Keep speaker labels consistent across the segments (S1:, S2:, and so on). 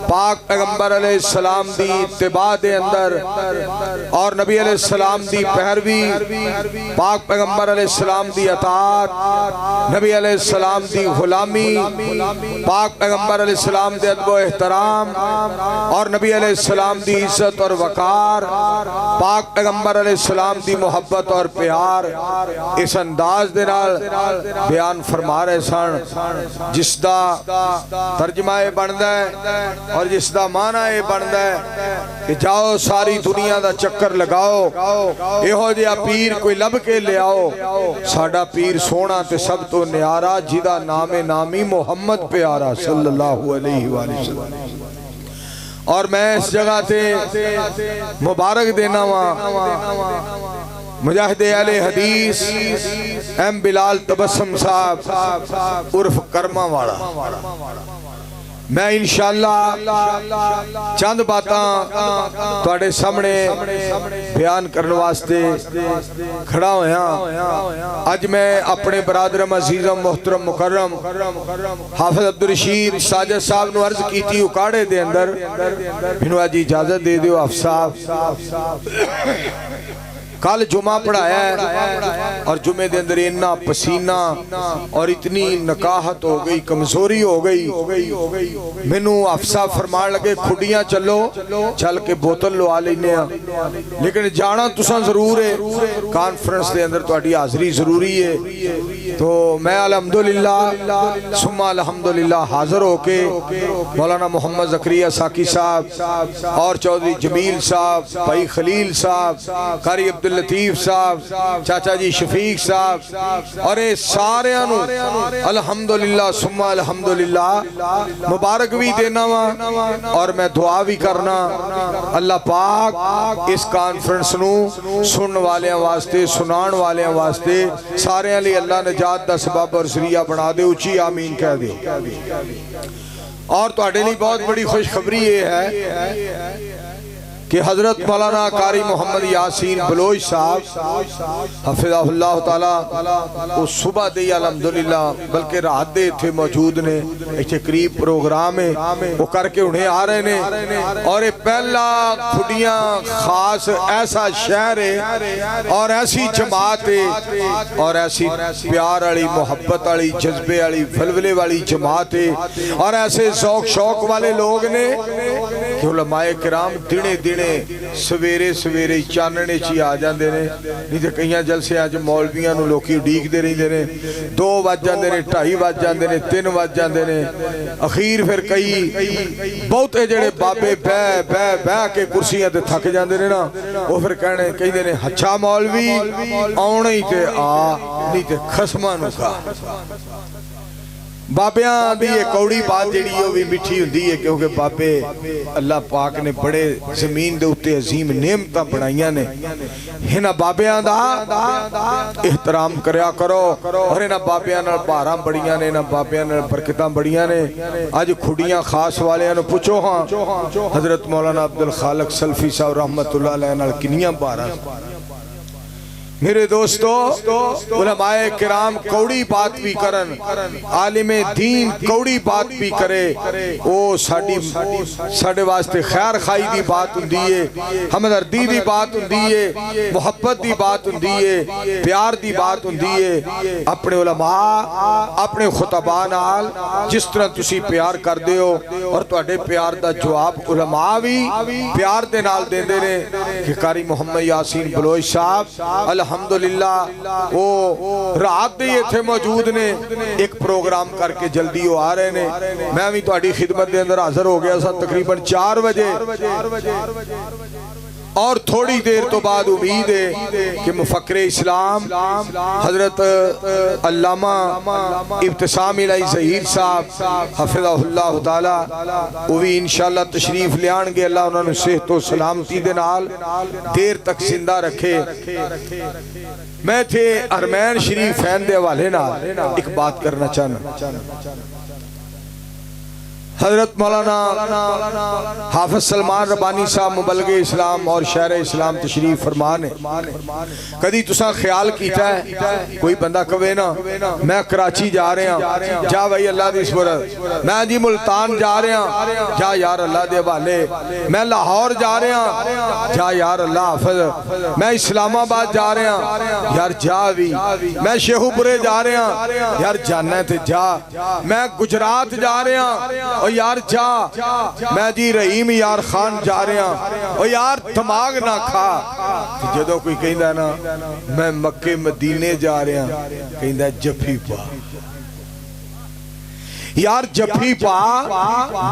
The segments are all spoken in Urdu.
S1: پاک پیغمبر علیہ السلام دی اتباع دے اندر اور نبی علیہ السلام دی پیروی، پاک پیغمبر علیہ السلام دی اطاعت، نبی علیہ السلام دی غلامی، پاک پیغمبر علیہ السلام دے ادب و احترام اور نبی علیہ السلام دی عزت اور وقار، پاک پیغمبر علیہ السلام دی محبت اور پیار، اس انداز دے نال بیان فرما رہے سن جس دا ترجمہ یہ بندا ہے اور جس دا معنی یہ بندا ہے کہ جاؤ ساری دنیا دا چکر لگاؤ، یہو جہا پیر کوئی لب کے لے آؤ، ساڈا پیر سونا تے سب تو نیارا جدا نام نامی محمد پیارا صلی اللہ علیہ وآلہ وسلم۔ اور میں اس جگہ تے مبارک دینا ہوا مجاہد اہل حدیث ایم بلال تبسم صاحب عرف کرما والا، میں انشاءاللہ چند باتاں تواڈے سامنے بیان کرنے واسطے کھڑا ہویا۔ آج میں اپنے برادرم عزیزم محترم مکرم حافظ عبدالرشید ساجد صاحب نو عرض کیتی اکاڑے دے اندر بھنو آجی اجازت دے دیو افصاف کل جمعہ پڑھایا ہے اور جمعہ دے اندر اتنا پسینہ اور اتنی نکاہت ہو گئی، کمزوری ہو گئی، مینوں افسا فرمان لگے کھڑیاں چلو، چل کے بوتل لو آلینے ہیں، لیکن جانا تساں ضرور ہے، کانفرنس دے اندر تواڈی حاضری ضروری ہے۔ تو میں الحمدللہ ثم الحمدللہ حاضر ہو کے مولانا محمد زکریا ساکی صاحب اور چودھری جمیل صاحب، بھائی خلیل صاحب، قاری عبداللطیف صاحب، چاچا جی شفیق صاحب اور اے سارے انو الحمدللہ ثم الحمدللہ مبارک بھی دینا وا اور میں دعا بھی کرنا اللہ پاک اس کانفرنس نو سن والے واسطے سنان والے واسطے سارے علی اللہ نجات دا سبب اور ذریعہ بنا دے، اچھی آمین کہہ دے۔ اور تو اڈے لی بہت بڑی خوشخبری یہ ہے کہ حضرت مولانا قاری محمد یاسین بلوچ صاحب حفظہ اللہ تعالیٰ وہ صبح دے الحمدللہ بلکہ رات دے تھے موجود نے، ایک قریب پروگرام ہے وہ کر کے انہیں آ رہے نے اور پہلا کھڑیاں خاص ایسا شہر ہے اور ایسی جماعت ہے اور ایسی پیار والی محبت والی جذبے والی ولولے والی جماعت ہے اور ایسے ذوق شوق والے لوگ نے کہ علماء کرام دنے دنے سویرے سویرے چاننے چی آ جاندے نے، نہیں تے کئیاں جلسے آج مولویاں نو لوکی ڈیک دے رہی دے نے، 2 بج جاندے نے، 2:30 بج جاندے نے، 3 بج جاندے نے، اخیر پھر کئی بہتے جڑے بابے بہ کے کرسیاں تے تھک جاندے نے نا، وہ پھر کہندے نے اچھا مولوی آونے ہی تے آ نہیں تے خسماں نو کھا۔ بابیاں دی یہ کوڑی بات جڑی ہے وہ مٹھی ہوندی ہے کیونکہ بابے اللہ پاک نے بڑے زمین دے اتے عظیم نعمتاں بنائیاں نے، ہنا بابیاں دا احترام کریا کرو اور ہنا بابیاں نال باراں بڑیاں نے، ہنا بابیاں نال برکتاں بڑیاں نے۔ آج کھڑیاں خاص والیاں نو پوچھو ہاں حضرت مولانا عبدالخالق سلفی صاحب رحمت اللہ علیہ نال کنیاں باراں۔ میرے دوستو علماء کرام کوڑی بات بھی کرن، عالم دین کوڑی بات بھی کرے، وہ ساڑے واسطے خیر خائی دی بات ہندی ہے، ہمدردی دی بات ہندی ہے، محبت دی بات ہندی ہے، پیار دی بات ہندی ہے۔ اپنے علماء اپنے خطباء نال جس طرح تسی پیار کر دے ہو اور تواڈے پیار دا جواب علماء بھی پیار دے نال دے دے نے کہ قاری محمد یاسین بلوچ صاحب الحمدللہ وہ رات دے یہ تھے موجود نے، ایک پروگرام کر کے جلدی وہ آ رہے نے، میں بھی تواڈی خدمت دے اندر حاضر ہو گیا سا تقریباً 4 بجے اور تھوڑی دیر تو بعد امید ہے کہ مفکر اسلام حضرت علامہ ابتسام الہی ظہیر صاحب حفظہ اللہ تعالی وہ بھی انشاءاللہ تشریف لے آن گے، اللہ انہوں نے صحت و سلامتی دے نال دیر تک زندہ رکھے۔ میں تھے ارمین شریف فین دے والے نال ایک بات کرنا چاہنا، حضرت مولانا حافظ سلمان ربانی صاحب مبلغ اسلام اور شہر اسلام تشریف فرمان ہے. کدی تساں خیال کیتا ہے کوئی بندہ کہے نا میں کراچی جا رہا ہوں, جا بھائی اللہ دی صورت, میں جی ملتان جا رہا ہوں, جا یار اللہ دے حوالے, میں لاہور جا رہا ہوں, جا یار اللہ حافظ, میں اسلام آباد جا رہا ہوں, یار جا بھی, میں شیخو پورے جا رہا ہوں, یار جانا ہے تے جا, میں گجرات جا رہا ہوں, او یار جا, میں جی رحیم یار خان جا رہا ہوں, او یار دماغ نہ کھا. جدو کوئی کہندا نا میں مکے مدینے جا رہا ہوں, کہندا جفی پا, یار جفی پا,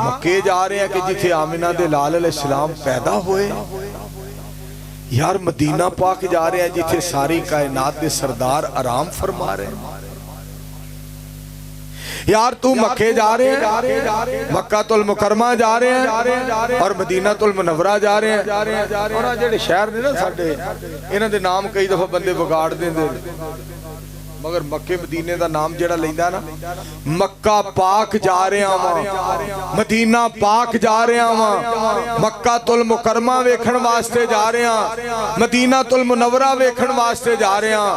S1: مکے جا رہے ہیں کہ جتھے آمنہ دے لال علیہ السلام پیدا ہوئے, یار مدینہ پاک جا رہے ہیں جتھے ساری کائنات دے سردار آرام فرما رہے ہیں, یار تو مکے جا رہے ہیں, مکہ المکرمہ جا رہے ہیں اور مدینہ المنورہ جا رہے ہیں. اور جڑے شہر نے نا ساڈے انہاں دے نام کئی دفعہ بندے بگاڑ دیندے, مگر مکے مدینے دا نام جڑا لیندا نا, مکہ پاک جا رہے ہاں, مدینہ پاک جا رہے ہاں, مکہ المکرمہ ویکھن واسطے جا رہے ہاں, مدینہ المنورہ ویکھن واسطے جا رہے ہاں.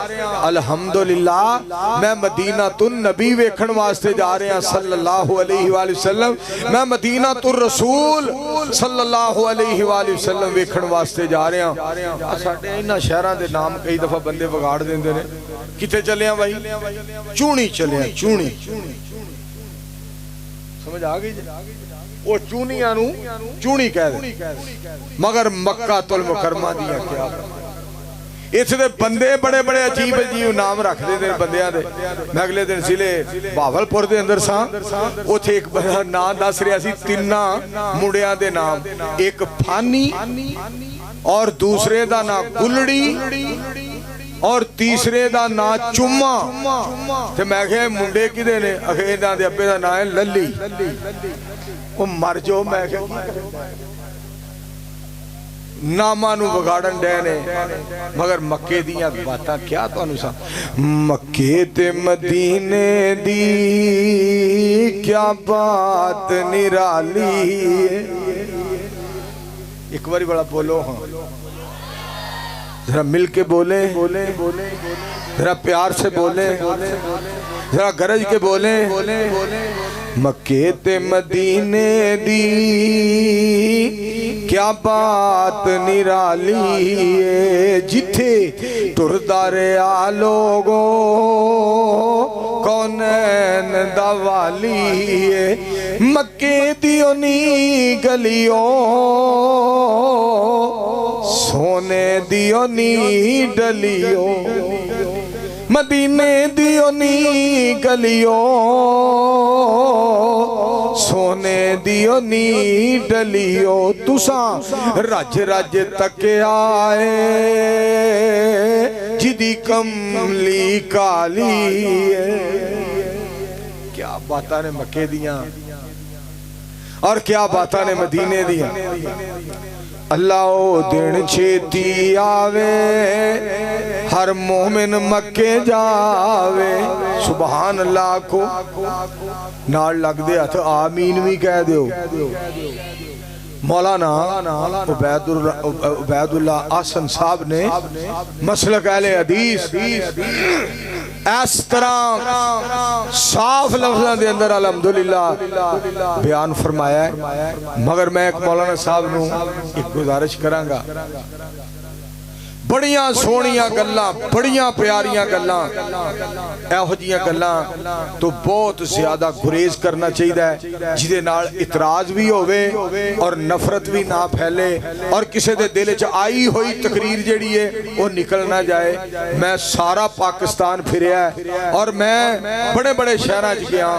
S1: الحمدللہ میں مدینہ النبی ویکھن واسطے جا رہے ہیں صلی اللہ علیہ وآلہ وسلم, میں مدینہ الرسول صلی اللہ علیہ وآلہ وسلم ویکھن واسطے جا رہے ہیں. ساڈے انہاں شہراں دے نام کئی دفعہ بندے بگاڑ دیندے نے. کتے چلے ہیں بھائی؟ چونی چلے ہیں, چونی. سمجھ آگئی جی, وہ چونیاں نو چونی کہہ دے, مگر مکہ المکرمہ دیا کیا اس دے بندے بڑے بڑے عجیب عجیب نام رکھ دے دے بندیاں دے. میں اگلے دن ضلع بہاولپور دے اندر ساں, اوتھے ایک نام دس رہا سی تینا مڑیاں دے نام, ایک پھانی اور دوسرے دا نام گلڑی اور تیسرے دا نا چمہ. تے میں کہے منڈے کی دے نے, اکھے دا دے ابے دا نا ہے للی. وہ مر جو, میں کہے نامہ نو بگاڑن ڈینے, مگر مکے دیاں باتاں کیا تو انسا. مکے تے مدینے دی کیا بات نرالی. ایک باری بڑا بولو ہاں, ذرا مل کے بولیں, ذرا پیار سے بولیں, ذرا گرج کے بولیں. مکے تے مدینے دی کیا بات نرالی ہے, جتھے ٹردار آ لوگوں کونین دا والی ہے. مکے دیو نی گلیوں سونے دیو نی ڈلیوں, مدینے دیو نی گلیوں سونے دیو نی ڈلیوں. تساں رج رج تک آئے جدی کملی کالی ہے. کیا باتاں نے مکے دیاں اور کیا باتاں نے مدینے دیاں. اللہ او دن چھیتی آوے ہر مومن مکے جاوے. سبحان اللہ کو نال لگ دے ہتھ آمین بھی کہہ دیو. مولانا عبید اللہ آسن صاحب نے مسلک اہل حدیث اس طرح صاف لفظاں دے اندر الحمدللہ بیان فرمایا ہے. مگر میں ایک مولانا صاحب نو ایک گزارش کراں گا, بڑیاں سونیاں گلاں, بڑیاں پیاریاں گلاں, ایہو جیاں گلاں تو بہت زیادہ گریز کرنا چاہیے جدے نال اعتراض بھی ہوئے اور نفرت بھی نہ پھیلے اور کسے دے دل چ آئی ہوئی تقریر جڑی ہے وہ نکل نہ جائے. میں سارا پاکستان پھریا ہے اور میں بڑے بڑے شہراں چ گیا,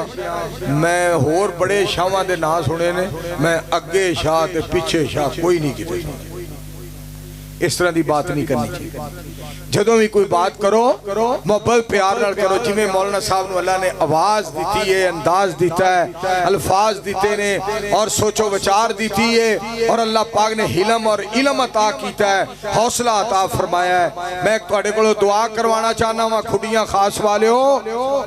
S1: میں ہور بڑے شاہاں دے نا سنے نے, میں اگے شاہ تے پیچھے شاہ کوئی نہیں کیتے. اس طرح دی بات نہیں کرنی چاہیے جدوں بھی کوئی بات کرو محبت پیار نال کرو جویں مولانا صاحب نو اللہ نے آواز دیتی ہے انداز دیتا ہے الفاظ دیتے نے اور سوچو وچار دیتی ہے اور اللہ پاک نے حلم اور علم عطا کیتا ہے حوصلہ عطا فرمایا ہے میں ایک تواڈے کولوں دعا کروانا چاہنا وا کھڈیاں خاص والے ہو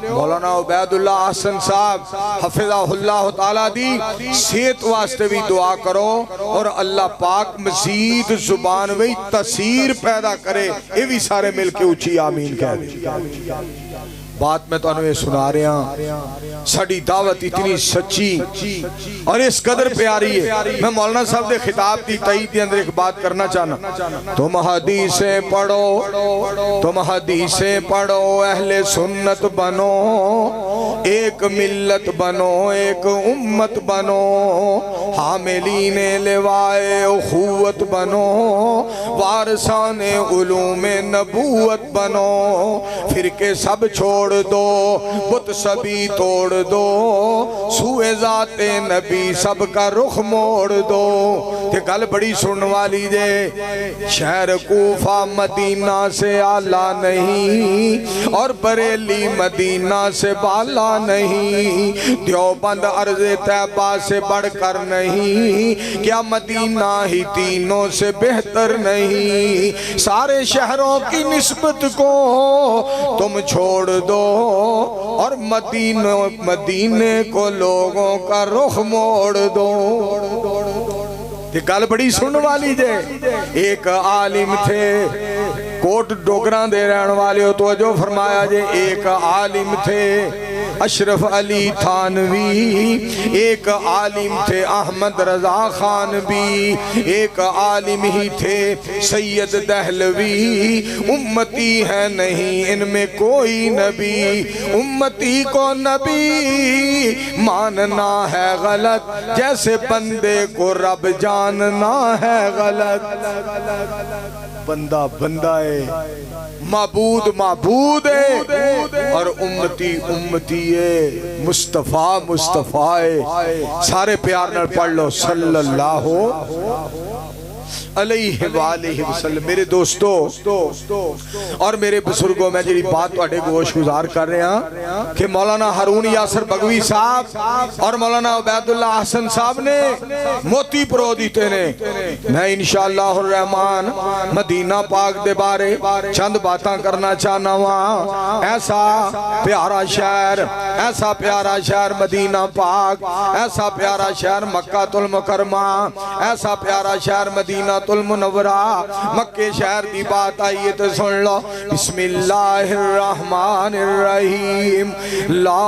S1: مولانا عبید اللہ احسن صاحب حفظہ اللہ تعالی دی صحت واسطے بھی دعا کرو اور اللہ پاک مزید زبان وہی تاثیر پیدا کرے یہ بھی سارے مل کے اچھی آمین کہہ دیں بات میں تو انہوں نے سنا رہے ہیں ساڑی دعوت اتنی سچی اور اس قدر پیاری ہے میں مولانا صاحب دے خطاب دی تائید دی اندر ایک بات کرنا چاہنا تم حدیثیں پڑھو اہل سنت بنو ایک ملت بنو ایک امت بنو حاملین لوائے اخوت بنو وارثان علوم نبوت بنو فرقے سب چھوڑ دو بت سبھی توڑ دو سوئے ذات نبی سب کا رخ موڑ دو کہ گل بڑی سن والی دے شہر کوفہ مدینہ سے آلہ نہیں اور بریلی مدینہ سے بالا نہیں دیوبند عرض طیبہ سے بڑھ کر نہیں کیا مدینہ ہی تینوں سے بہتر نہیں سارے شہروں کی نسبت کو تم چھوڑ دو اور مدینے کو لوگوں کا رخ موڑ دو یہ گل بڑی سن والی جے ایک عالم تھے کوٹ ڈوگران دے رہن والے ہو توجہ فرمایا جے ایک عالم تھے اشرف علی تھانوی ایک عالم تھے احمد رضا خان بھی ایک عالم ہی تھے سید دہلوی امتی ہے نہیں ان میں کوئی نبی امتی کو نبی ماننا ہے غلط جیسے بندے کو رب جاننا ہے غلط بندہ بندہ ہے معبود معبود ہے اور امتی امتی ہے مصطفیٰ مصطفیٰ ہے سارے پیار نال پڑھ لو صلی اللہ علیہ وآلہ وسلم میرے دوستو اور میرے بزرگوں میں جی بات تو اٹھے گوش گزار کر رہے ہیں کہ مولانا ہارون یاسر بگوی صاحب اور مولانا عبید اللہ احسن صاحب نے موتی پرو دیتے نے میں انشاءاللہ الرحمن مدینہ پاک دے بارے چند باتاں کرنا چاہنا ہوا ایسا پیارا شہر مدینہ پاک ایسا پیارا شہر مکہ المکرمہ ایسا پیارا شہر مدینہ المنورہ مکہ شہر دی بات آئیے تو سن لو بسم اللہ الرحمن الرحیم لا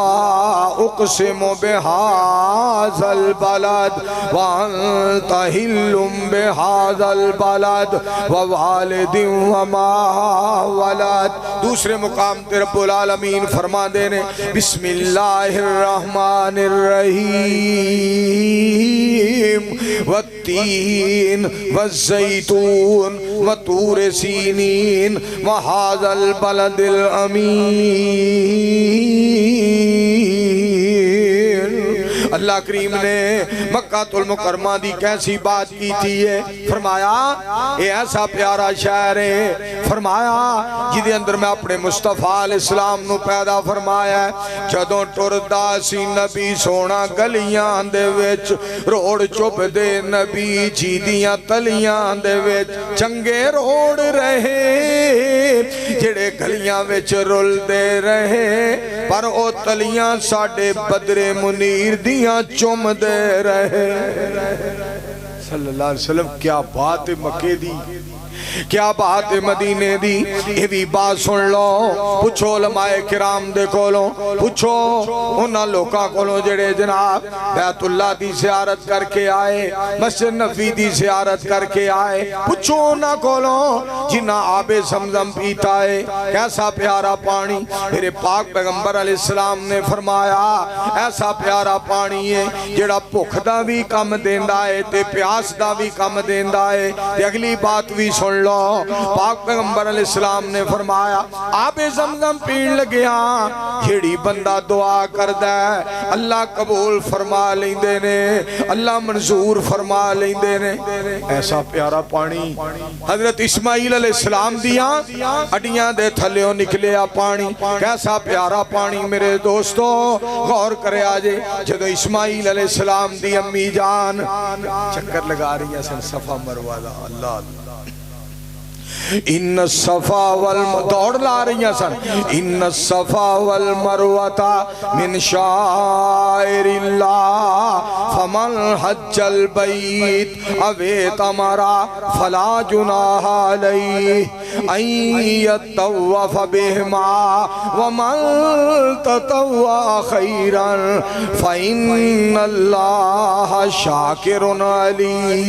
S1: اقسم بہذا البلد وانت حل بہذا البلد ووالد وما ولد دوسرے مقام تے رب العالمین فرما دینے بسم اللہ الرحمن الرحیم والتین والزیتون وطور سینین وہذا البلد الامین اللہ کریم نے مکہ المکرمہ دی کیسی بات کی تھی ہے فرمایا اے ایسا پیارا شہر ہے فرمایا جدے اندر میں اپنے مصطفیٰ علیہ السلام نو پیدا فرمایا ہے جدوں ٹردا سی نبی سونا گلیاں دے وچ روڑ چپ دے نبی جیدیاں تلیاں دے وچ چنگے روڑ رہے جڑے گلیاں وچ رول دے رہے پر او تلیاں ساڑے بدر منیر دیاں چم دے رہے صلی اللہ علیہ وسلم کیا بات مکے دی کیا بات مدینے دی یہ بھی بات سن لو پوچھو علماء کرام دے کولوں پوچھو انہاں لوکاں کولوں جڑے جناب بیت اللہ دی زیارت کر کے آئے مسجد نبوی دی زیارت کر کے آئے پوچھو انہاں کولوں جنہاں آب زمزم پیتا ہے کیسا پیارا پانی میرے پاک پیغمبر علیہ السلام نے فرمایا ایسا پیارا پانی ہے جڑا بھوک دا بھی کم دیندا ہے تے پیاس دا بھی کم دیندا ہے تے اگلی بات بھی سن لو. پاک پیغمبر علیہ السلام نے فرمایا آب زمزم پین لگیا کھیڑی بندہ دعا کردہ ہے اللہ قبول فرما لیندے نے, اللہ منظور فرما لیندے نے. ایسا پیارا پانی حضرت اسماعیل علیہ السلام دیاں اڈیاں دے تھلیوں نکلیا پانی. کیسا پیارا پانی میرے دوستو, غور کرے آجے. جدو اسماعیل علیہ السلام دی امی جان چکر لگا رہی ہیں سن صفا مروہ دا, اللہ ان الصفا والمروہ دوڑ لا رہی ہیں سن, ان الصفا والمروہ من شائر اللہ فمن حج البیت او اعتمرا فلا جناح علیہ ان یطوف بہما ومن تطوع خیرا فإن اللہ شاکر علیم.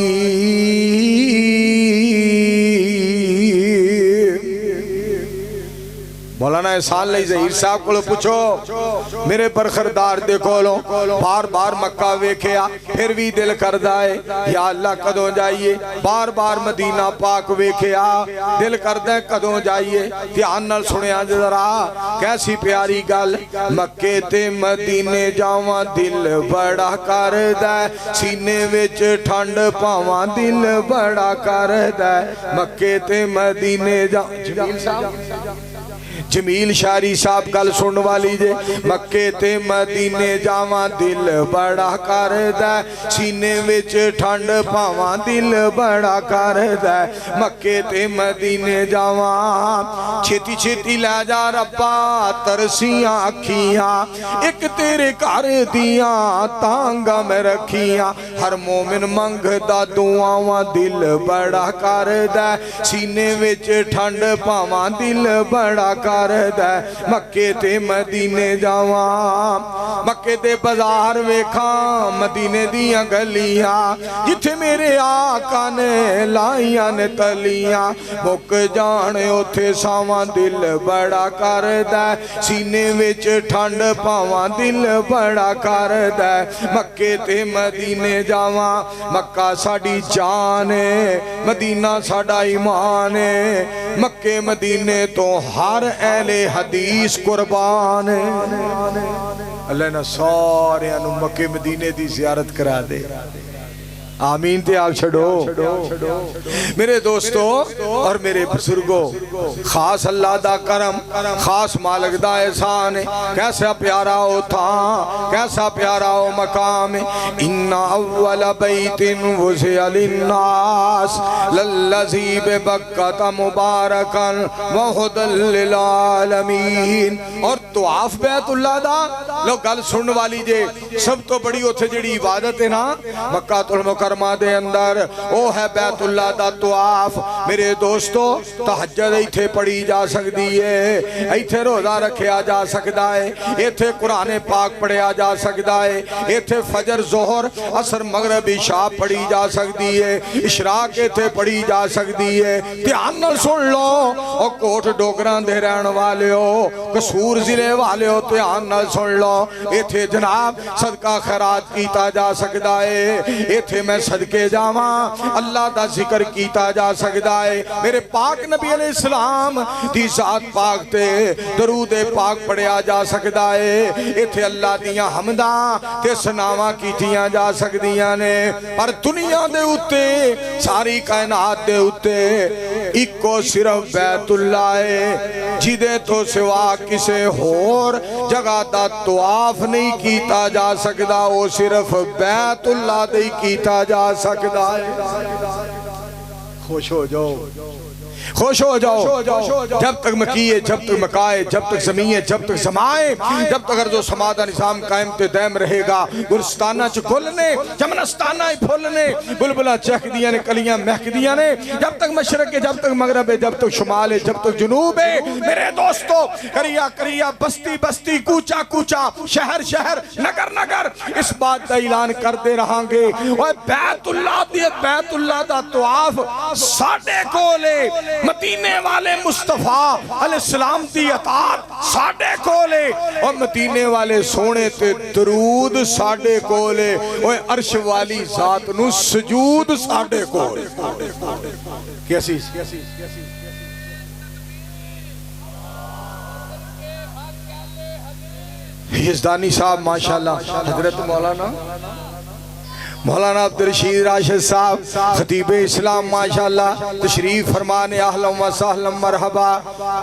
S1: مولانا احسان علی ظہیر صاحب کو پوچھو میرے برخردار دیکھو لو بار بار مکہ ویکھیا پھر بھی دل کردہ ہے یا اللہ کدوں جائیے, بار بار مدینہ پاک ویکھیا دل کردہ ہے کدوں جائیے. دھیان نال سنیا ذرا کیسی پیاری گل, مکے تے مدینے جاواں دل بڑا کردہ ہے, سینے وچ ٹھنڈ پاواں دل بڑا کردہ ہے. مکے تے مدینے جاواں جمیل شاعری صاحب گل سن والی جے, مکے تے مدینے جاواں دل بڑا کردہ ہے, سینے وچ ٹھنڈ پاواں دل بڑا کردہ ہے. مکے تے مدینے جاواں چھتی چھتی لے جا ربا ترسیاں اکھیاں, ایک تیرے گھر دیاں تانگا میں رکھیاں. ہر مومن منگ دا دعاواں دل بڑا کردہ ہے, سینے وچ ٹھنڈ پاواں دل بڑا کردہ ہے. مکے تے مدینے جاواں مکے تے بازار ویکھاں مدینے دیاں گلیاں جتھے میرے آقا نے لائیاں نے تلیاں. مک جانے اوتھے ساواں دل بڑا کردہ ہے, سینے وچ ٹھنڈ پاواں دل بڑا کردہ ہے. مکے تے مدینے جاواں مکہ ساڈی جان ہے, مدینہ ساڈا ایمان ہے. مکے مدینے تو ہر اہل حدیث قربان ہے. اللہ نے سارے انو مکے مدینے دی زیارت کرا دے. آمین تے آپ چھڑو میرے دوستو اور میرے بزرگوں. خاص اللہ دا کرم, خاص مالک دا احسان ہے. کیسا پیارا ہو تھا, کیسا پیارا ہو مقام. ان اول بیت وضع للناس للذی ببکۃ مبارکا وہدی للعالمین. اور طواف بیت اللہ دا لو گل سن والی جے, سب تو بڑی اتھے جڑی عبادت ہے نا مکہ المکرمہ دے اندر او ہے بیت اللہ دا طواف. میرے دوستو تہجد ایتھے پڑھی جا سکتی ہے, ایتھے روزہ رکھیا جا سکتا ہے, ایتھے قرآن پاک پڑھیا جا سکتا ہے, ایتھے فجر ظہر عصر مغرب عشاء پڑھی جا سکتی ہے, اشراق ایتھے پڑھی جا سکتی ہے. دھیان نال سن لو او کوٹ ڈوگران دے رہن والے ہو, قصور ضلع والے ہو, دھیان نال سن لو ایتھے جناب صدقہ خیرات کیتا جا سکتا ہے, ایتھے میں صدقے جاواں اللہ دا ذکر کیتا جا سکتا ہے. میرے پاک نبی علیہ السلام دی ذات پاک تے درود پاک پڑھیا جا سکتا ہے. ایتھے اللہ دیاں حمداں تے ثناواں کیتیاں جا سکدیاں نے. پر دنیا دے اُتے ساری کائنات دے اُتے اکو صرف بیت اللہ ہے, جدے تو سوا کسے ہور جگہ دا طواف نہیں کیتا جا سکتا, وہ صرف بیت اللہ دے کیتا جا سکتا ہے. خوش ہو جاؤ, خوش ہو جاؤ. جب تک مکیے, جب تک مکائے, جب تک زمین, جب تک سمائے, جب تک اگر جو سمادہ نظام قائم تے دائم رہے گا. گلستانہ چ گلنے, چمنستانہ ہی پھولنے, بلبلہ چہک دیا نے, کلیاں مہک دیا نے. جب تک مشرق ہے, جب تک مغرب ہے, جب تک شمال ہے, جب تک جنوب ہے. میرے دوستو کریا کریا, بستی بستی, کوچا کوچا, شہر شہر, نگر نگر اس بات دا اعلان کرتے رہاں گے بیت اللہ دا طواف ساڑھے کولے مدینے والے مصطفیٰ علیہ السلام دی اطاعت ساڑھے کولے اور مدینے والے سونے تے درود ساڑھے کولے اور عرش والی ذات نو سجود ساڑھے کولے کیسی یزدانی صاحب ماشاءاللہ حضرت مولانا عبدالرشید راشد صاحب خطیب اسلام ماشاءاللہ تشریف فرمانے اہلا و سہلا مرحبا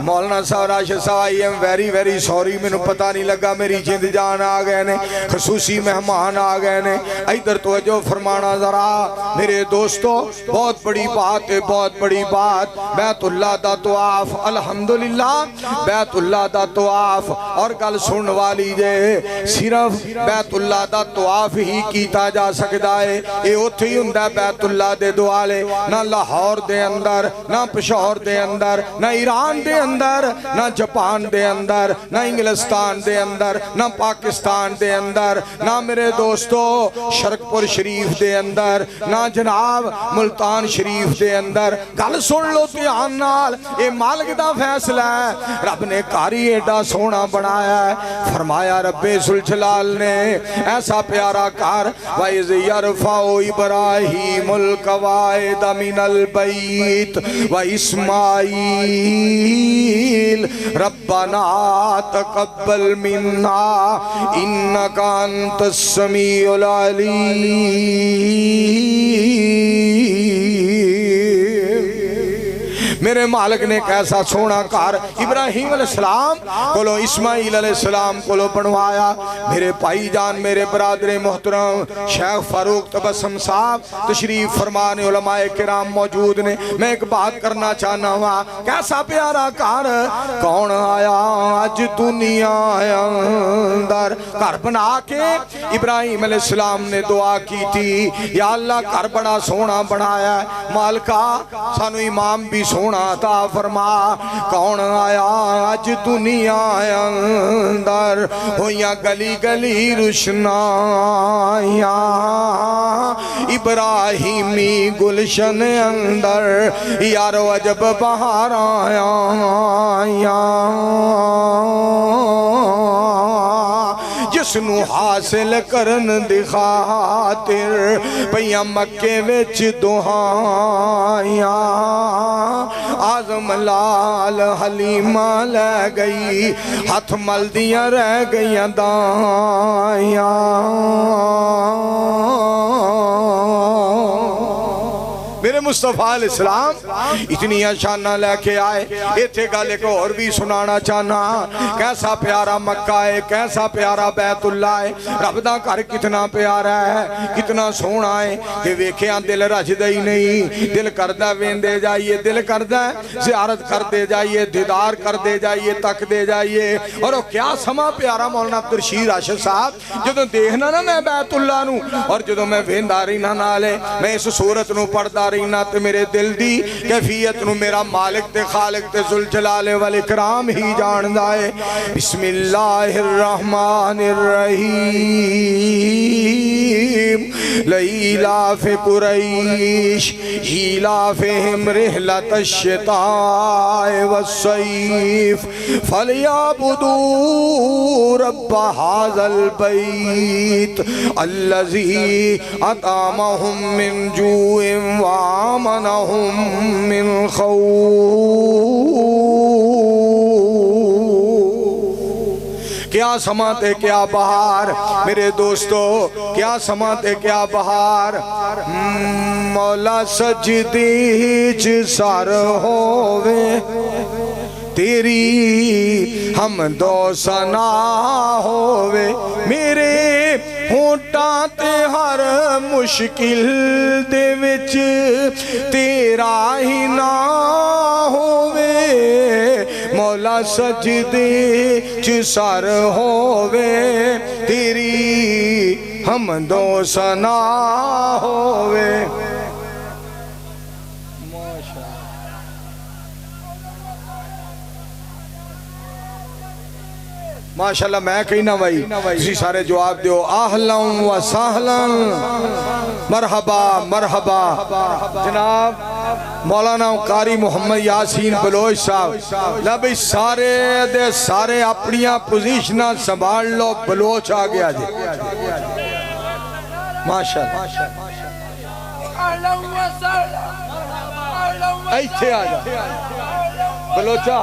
S1: مولانا صاحب راشد صاحب I am very very sorry میں پتہ نہیں لگا میری جند جان آ گئے نے خصوصی مہمان آ گئے نے ادھر توجہ فرمانا ذرا میرے دوستو بہت بڑی بات ہے بہت بڑی بات بیت اللہ دا طواف الحمدللہ بیت اللہ دا طواف اور گل سن والی جے صرف بیت اللہ دا طواف ہی کیتا جا سکتا اے اتھے ہی ہندہ بیت اللہ دے دوالے نہ لاہور دے اندر نہ پشور دے اندر نہ ایران دے اندر نہ جاپان دے اندر نہ انگلستان دے اندر نہ پاکستان دے اندر نہ میرے دوستو شرکپور شریف دے اندر نہ جناب ملتان شریف دے اندر گل سن لو دھیان نال اے مالک دا فیصلہ ہے رب نے کاری ایڈا سونا بنایا ہے فرمایا رب ذوالجلال نے ایسا پیارا کار وَإِذْ يَرْفَعُ إِبْرَاهِيمُ الْقَوَاعِدَ مِنَ الْبَيْتِ وَإِسْمَاعِيلُ رَبَّنَا تَقَبَّلْ مِنَّا إِنَّكَ أَنْتَ السَّمِيعُ الْعَلِيمُ میرے مالک نے کیسا سونا کار ابراہیم علیہ السلام کولو اسماعیل علیہ السلام کولو بنوایا میرے پائی جان میرے برادر محترم شیخ فاروق تبسم صاحب تشریف فرمانے علماء کرام موجود نے میں ایک بات کرنا چاہنا ہوا کیسا پیارا کار کون آیا آج دنیا اندر گھر بنا کے ابراہیم علیہ السلام نے دعا کی تھی یا اللہ گھر بڑا سونا بنایا ہے مالکہ سانو امام بھی سونا عطا فرما کون آیا آج دنیا اندر ہویاں گلی گلی روشنائیاں ابراہیمی گلشن اندر یارو عجب بہار آیا جس نو حاصل کرن دی خاطر پیا مکے وچ دعائیاں آزم لال حلیمہ لے گئی ہاتھ مل دیاں رہ گئیاں دائیاں میرے مصطفیٰ علیہ السلام اتنی شانہ لے کے آئے ایتھے گالے کو اور بھی سنانا چاہنا کیسا پیارا مکہ ہے کیسا پیارا بیت اللہ ہے رب دا گھر کتنا پیارا ہے کتنا سونا ہے کہ ویکھیاں دل رج دے ہی نہیں دل کردہ ویندے جائیے دل کردہ زیارت کر دے جائیے دیدار کر دے جائیے تک دے جائیے اور وہ کیا سما پیارا مولانا عبدالرشید راشد صاحب جدوں دیکھنا نا میں بیت اللہ نو اور جدوں میں وینداری نہ نالے میں اس صورت نو پڑھدا رینا تے میرے دل دی کیفیت نو میرا مالک تے خالق تے ذوالجلال والاکرام ہی جان دائے بسم اللہ الرحمن الرحیم لإلاف قریش إلافہم رحلت الشتاء والصیف فلیعبدوا رب هذا البیت الذی اطعمہم من جوع وآمنہم من خوف کیا سماتے کیا بہار میرے دوستو کیا سماتے کیا بہار مولا سجدی سر ہووے تیری حمد و ثنا ہووے میرے ہونٹاں تے ہر مشکل دے وچ تیرا ہی نا ہووے مولا سجدے چ سر ہووے تیری حمد و ثنا ہووے ماشاءاللہ میں کہیں نہ وہی اسی سارے جواب دیو اہلا و سہلا مرحبا مرحبا جناب مولانا قاری محمد یاسین بلوچ صاحب لبی سارے دے سارے اپنیاں پوزیشنہ سنبھال لو بلوچ آ گیا جی ماشاءاللہ ایتھے آ جا بلوچا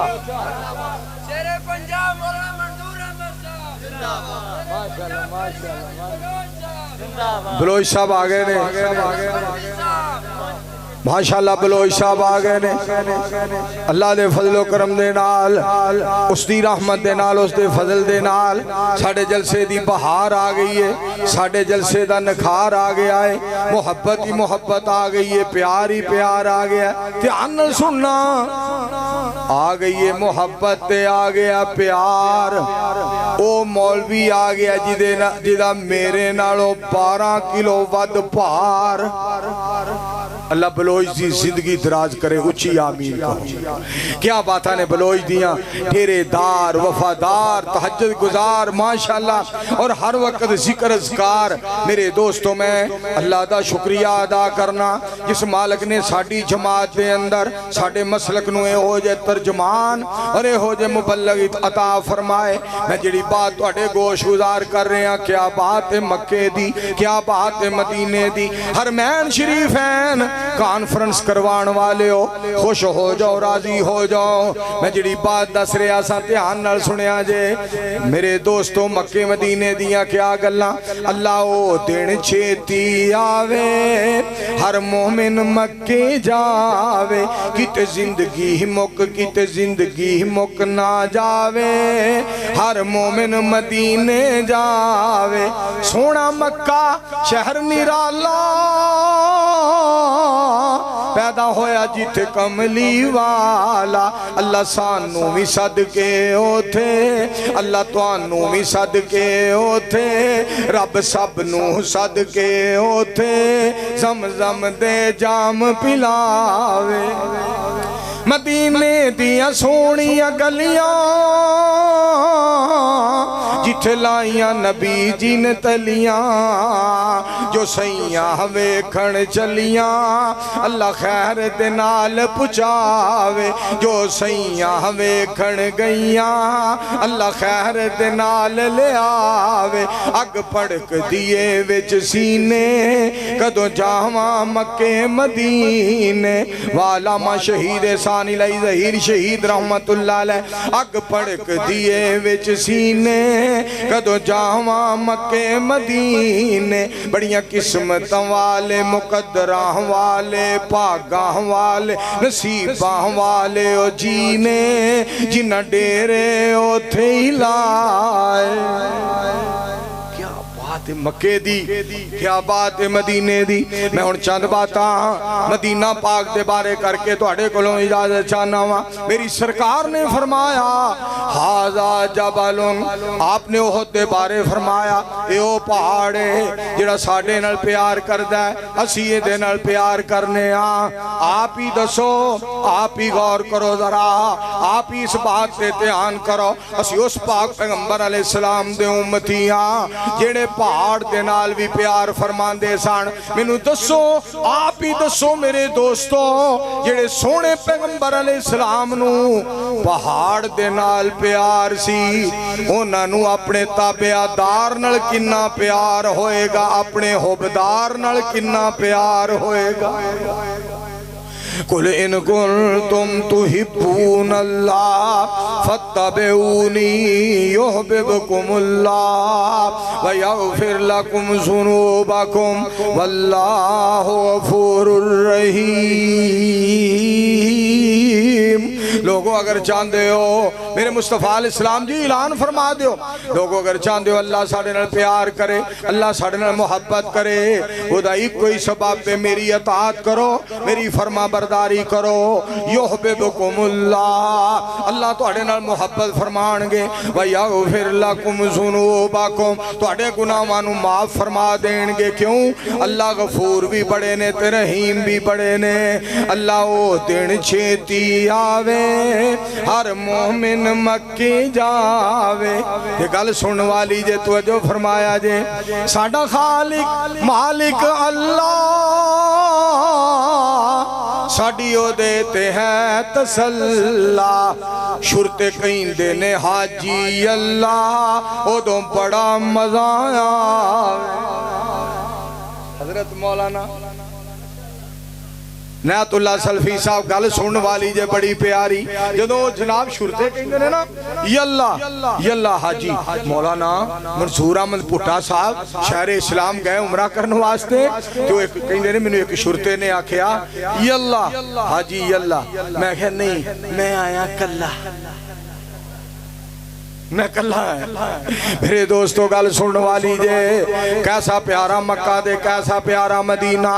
S2: شیر پنجاب مولانا منظور احمد صاحب
S1: بلوچ صاحب آگئے نے ماشاءاللہ بلوچ صاحب آگئے نے اللہ دے فضل و کرم دے نال اس دی رحمت دے نال اس دے فضل دے نال ساڑھے جلسے دی بہار آگئی ہے ساڑھے جلسے دا نکھار آگیا ہے محبت ہی محبت آگئی ہے پیار ہی پیار آگیا ہے دھیان سننا آگئی ہے محبت تے آگیا پیار او مولوی آگیا جدہ میرے نالو 12 کلو ود پار اللہ بلوچ دی زندگی دراز کرے اچھی آمین کہو کیا باتاں نے بلوچ دیاں ڈیرے دار وفادار تہجد گزار ماشاءاللہ اور ہر وقت ذکر اذکار میرے دوستوں میں اللہ دا شکریہ ادا کرنا جس مالک نے ساڑھی جماعت دے اندر ساڑھے مسلک نوے ہو جائے ترجمان اور ہو جائے مبلغ عطا فرمائے میں جڑی بات توڑے گوش گزار کر رہے ہیں کیا بات ہے مکے دی کیا بات ہے مدینے دی حرمین شریفین کانفرنس کروان والے ہو خوش ہو جاؤ راضی ہو جاؤ میں جڑی بات دس رہا سا دھیان نال سنیا جے میرے دوستو مکے مدینے دیاں کیا گلاں اللہ او دن چھیتی آوے ہر مومن مکے جاوے کتے زندگی مک نہ جاوے ہر مومن مدینے جاوے سونا مکہ شہر نرالا پیدا ہویا جیتے کملی والا اللہ سانو بھی صدقے ہوتے اللہ توانو بھی صدقے ہوتے رب سب نو صدقے ہوتے زمزم دے جام پلاوے مدینے دیا سونیاں گلیاں جتھے لائیاں نبی جی نے تلیاں جو سیاں ویکھن چلیاں اللہ خیر دے نال پچاوے جو سیاں ویکھن گئیاں اللہ خیر دے نال لے آوے اگ پڑک دیے وچ سینے کدو جاواں مکے مدینے والا ماں شہید ثانی لائی ظہیر شہید رحمت اللہ علیہ اگ پڑک دیے وچ سینے کدو جاواں مکے مدینے بڑیاں قسمتاں والے مقدراں والے پاگاں والے نصیباں والے او جینے جنہ ڈیرے او تھے ہی لائے کیا بات مکے دی کیا بات مدینے دی میں ہن چند باتاں مدینہ پاک دے بارے کر کے توڑے کولوں اجازت چاہنا ہوا میری سرکار نے فرمایا ہاذا جبلن آپ نے احد دے بارے فرمایا اے او پہاڑے جڑا ساڑے نال پیار کردہ ہے اسی دے نال پیار کرنے آپ ہی دسو آپ ہی غور کرو ذرا آپ ہی اس بات تے دھیان کرو اسی اس پاک پیغمبر علیہ السلام دے امتیاں جڑے پہاڑ دے نال بھی پیار فرمان دے سان مینوں دسو آپ ہی دسو میرے دوستو جڑے سونے پیغمبر علیہ السلام نو پہاڑ دے نال پیار سی انہاں نو اپنے تابعدار نال کنا پیار ہوئے گا اپنے حبدار نال کنا پیار ہوئے گا قل ان کنتم تحبون اللہ فاتبعونی یحببکم اللہ ویغفر لکم ذنوبکم واللہ غفور الرحیم لوگوں اگر چاندے ہو میرے مصطفیٰ علیہ السلام جی اعلان فرما دیو لوگوں اگر چاندے ہو اللہ ساڑھے نال پیار کرے اللہ ساڑھے نال محبت کرے خدا ایک کوئی سبب پہ میری اطاعت کرو میری فرما برداری کرو یحببکم اللہ اللہ توڑے نال محبت فرمان گے وَيَغْفِرْ لَكُمْ ذُنُوبَكُمْ توڑے گناہوں معاف فرما دیں گے کیوں اللہ غفور بھی بڑے نے تے رحیم بھی بڑے نے اللہ او دن چھیتی آوے ہر مومن مکے جاوے یہ گل سن والی جے توجہ فرمایا جے ساڑھا خالق مالک اللہ ساڈی او دیتے ہیں تسلا شرتے کہیں دینے حاجی اللہ او دو بڑا مزہ آیا حضرت مولانا نیت اللہ سلفی صاحب گل سن والی جے بڑی پیاری جدو جناب شرتے کہیں نے نا یاللہ حاجی مولانا منصور احمد بھٹا صاحب شہر اسلام گئے عمرہ کرنے واسطے تو کہیں نے میں نے ایک شرتے نے آکھیا یاللہ حاجی یاللہ میں کہا نہیں میں آیا کلہ میں کلہ ہے میرے دوستو گل سن والی جے کیسا پیارا مکہ دے کیسا پیارا مدینہ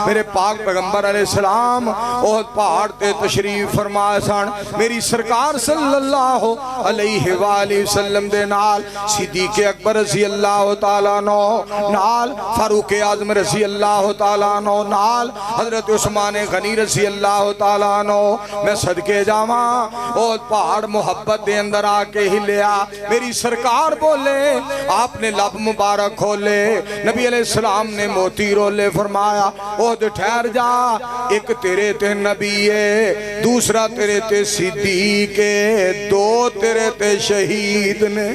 S1: میرے پاک پیغمبر علیہ السلام احد پہاڑ تے تشریف فرمائے سن میری سرکار صلی اللہ علیہ وآلہ وسلم دے نال صدیق اکبر رضی اللہ تعالیٰ نو نال فاروق اعظم رضی اللہ تعالیٰ نو نال حضرت عثمان غنی رضی اللہ تعالیٰ نو میں صدقے جاواں احد پہاڑ محبت دے اندر آکے ہی لیا میری سرکار بولے آپ نے لب مبارک کھولے نبی علیہ السلام نے موتی رولے فرمایا عہد ٹھہر جا ایک تیرے تے نبی ہے دوسرا تیرے تے صدیق ہے دو تیرے تے شہید نے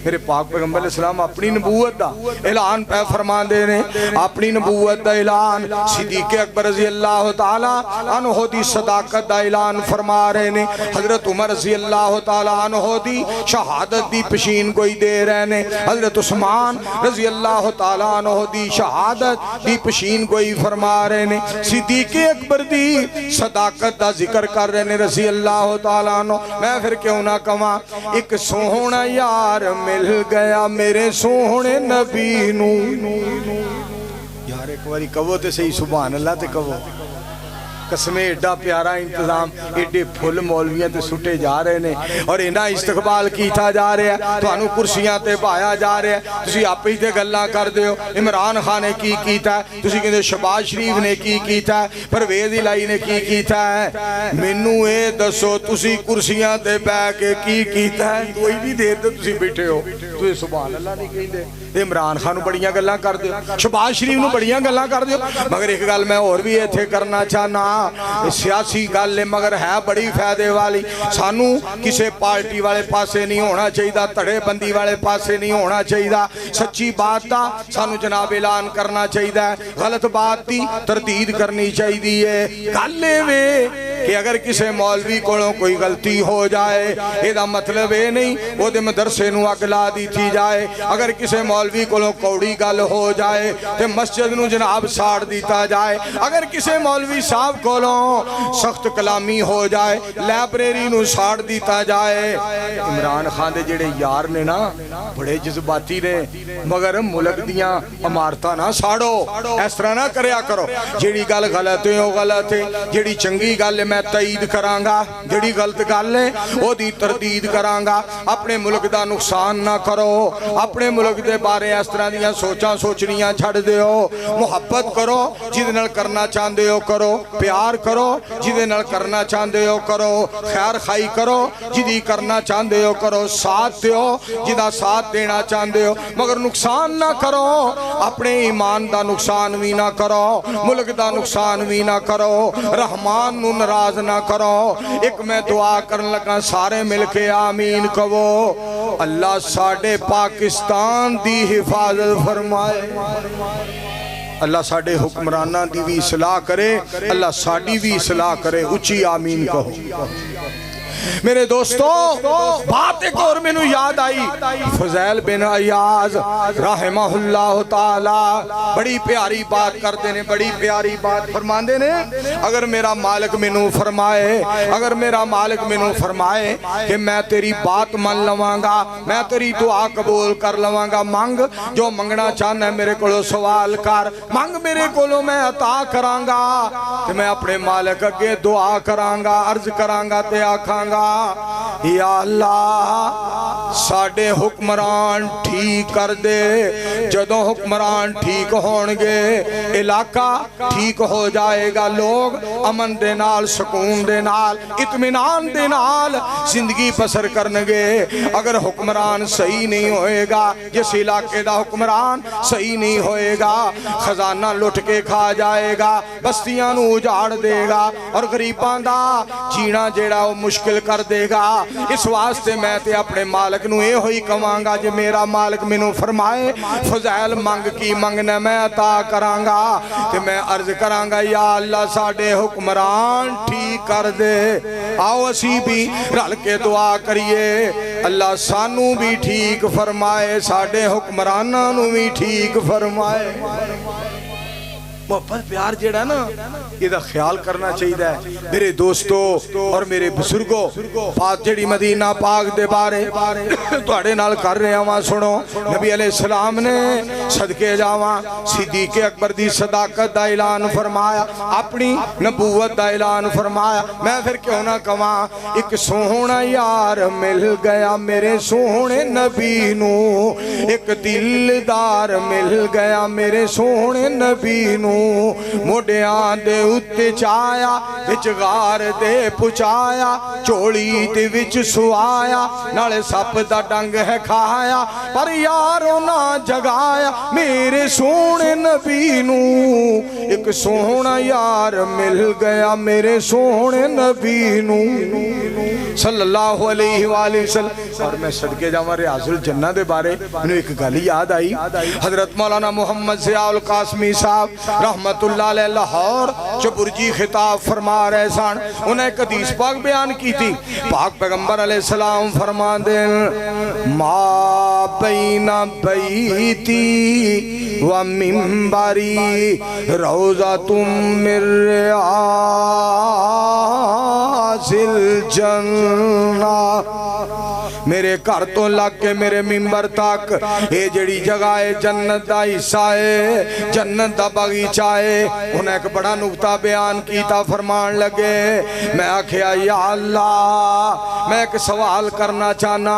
S1: میرے پاک پیغمبر علیہ السلام اپنی نبوت دا اعلان پہ فرما دے نے اپنی نبوت دا اعلان صدیق اکبر رضی اللہ تعالیٰ عنہ دی صداقت دا اعلان فرما رہے نے حضرت عمر رضی اللہ تعالیٰ عنہ دی شہادت دی پشین کوئی دے رہے نے حضرت عثمان رضی اللہ تعالیٰ عنہ دی شہادت دی پشین کوئی فرما رہے نے صدیق اکبر دی صداقت دا ذکر کر رہے نے رضی اللہ تعالیٰ عنہ میں پھر کیوں نہ کہاں ایک سوہنا یار مل گیا میرے سوہنے نبی نو یار ایک باری کہو تے صحیح سبحان اللہ تے کہو قسمیں ایڈا پیارا انتظام ایڈے پھول مولویاں تے سٹے جا رہے نے اور انہاں استقبال کیتا جا رہے ہیں تو انہوں کرسیاں تے بایا جا رہے ہیں تسی آپ ہی تے گلہ کر دیو عمران خان نے کی کیتا ہے تسی کہتے شہباز شریف نے کی کیتا ہے پرویز الہی نے کی کیتا ہے مینوں اے دسو تسی کرسیاں تے بے کے کی کیتا ہے کوئی بھی دیر تے تسی بیٹھے ہو تو سبحان اللہ نہیں کہیں دے عمران خان نو بڑیاں گلاں کر دیو شہباز شریف نو بڑیاں گلاں کر دیو مگر ایک گل میں اور بھی ایتھے کرنا چاہنا سیاسی گل ہے مگر ہے بڑی فائدے والی سانو کسے پارٹی والے پاسے نہیں ہونا چاہیے تڑے بندی والے پاسے نہیں ہونا چاہیے سچی بات دا سانو جناب اعلان کرنا چاہیے غلط بات دی تردید کرنی چاہیے گل وے کہ اگر کسے مولوی کولوں کوئی غلطی ہو جائے ایدہ مطلب ہے نہیں وہ دے مدرسے نو اگلا دی تھی جائے اگر کسے مولوی کولوں کوڑی گل ہو جائے تے مسجد نو جناب ساڑ دیتا جائے اگر کسے مولوی صاحب کولوں سخت کلامی ہو جائے لائبریری نو ساڑ دیتا جائے عمران خان دے جڑے یار نے نا بڑے جذباتی نے مگر ملک دیاں امارتاں نہ ساڑو اس طرح نہ کریا کرو جڑی گل غلط ہے وہ غلط ہے جڑی چنگی گل میں تائید کرانگا جڑی غلط گل ہے وہ دی تردید کرانگا اپنے ملک دا نقصان نہ کرو اپنے ملک دے بارے اس طرح دیاں سوچاں سوچنیاں چھڑ دیو محبت کرو جدے نال کرنا چاندے ہو کرو پیار کرو جدے نال کرنا چاندے ہو کرو خیر خائی کرو جدی کرنا چاندے ہو کرو ساتھ دیو جدہ ساتھ دینا چاندے ہو مگر نقصان نہ کرو اپنے ایمان دا نقصان بھی نہ کرو ملک دا نقصان بھی نہ کرو رحمان نو نراز نہ کرو ایک میں دعا کرن لگا سارے مل کے آمین کہو اللہ ساڑھے پاکستان دی حفاظت فرمائے اللہ ساڑھے حکمرانہ دی بھی اصلاح کرے اللہ ساڑھی بھی اصلاح کرے اچھی آمین کہو میرے دوستو بات ایک اور میں نو یاد آئی فضیل بن عیاض رحمہ اللہ تعالی بڑی پیاری بات کرتے نے بڑی پیاری بات فرماندے نے اگر میرا مالک میں نو فرمائے اگر میرا مالک میں نو فرمائے کہ میں تیری بات من لوانگا میں تیری دعا قبول کر لوانگا مانگ جو منگنا چاہنا ہے میرے کولو سوال کر مانگ میرے کولو میں عطا کرانگا کہ میں اپنے مالک اگے دعا کرانگا عرض کرانگا تے آکھانگا یا اللہ ساڑھے حکمران ٹھیک کر دے جدوں حکمران ٹھیک ہونگے علاقہ ٹھیک ہو جائے گا لوگ امن دے نال سکون دے نال اطمینان دے نال زندگی بسر کرنگے اگر حکمران صحیح نہیں ہوئے گا جس علاقے دا حکمران صحیح نہیں ہوئے گا خزانہ لٹ کے کھا جائے گا بستیاں نو اجاڑ دے گا اور غریباں دا جینا جیڑا وہ مشکل کر دے گا اس واسطے میں تے اپنے مالک نو اے ہوئی کمانگا جے میرا مالک منو فرمائے فضائل منگ کی منگنے میں عطا کرانگا کہ میں عرض کرانگا یا اللہ ساڑے حکمران ٹھیک کر دے آؤ اسی بھی رل کے دعا کریے اللہ سانو بھی ٹھیک فرمائے ساڑے حکمرانانو بھی ٹھیک فرمائے محبت پیار جیڑا نا یہ دا خیال کرنا چاہیے میرے دوستو اور میرے بزرگوں بات جیڑی مدینہ پاک دے بارے توڑے نال کر رہے ہیں سنو نبی علیہ السلام نے صدقے جاواں صدیق اکبر دی صداقت دا اعلان فرمایا اپنی نبوت دا اعلان فرمایا میں پھر کیوں نہ کہاں ایک سوہنا یار مل گیا میرے سوہنے نبی نو ایک دلدار مل گیا میرے سوہنے نبی نو موڑیاں دے اتے چایا وچ غار دے پچایا چوڑی دے وچ سوایا نالے سپ دا ڈنگ ہے کھایا پر یاروں نہ جگایا میرے سونے نبی نو ایک سونا یار مل گیا میرے سونے نبی نو صلی اللہ علیہ وآلہ وسلم اور میں صدقے جاواں ریاض الجنہ دے بارے انہوں ایک گالی یاد آئی حضرت مولانا محمد ضیاء القاسمی صاحب رحمت اللہ علیہ لاہور جو برجی خطاب فرما رہے سان انہیں ایک حدیث پاک بیان کی تھی پاک پیغمبر علیہ السلام فرما دیں ما بین بیتی و منبری روضۃ من ریاض الجنہ میرے گھر تو لگ کے میرے منبر تک یہ جڑی جگہ ہے جنت دا حصہ ہے جنت دا باغیچہ ہے انہیں ایک بڑا نقطہ بیان کیتا فرمان لگے میں آکھیا یا اللہ میں ایک سوال کرنا چاہنا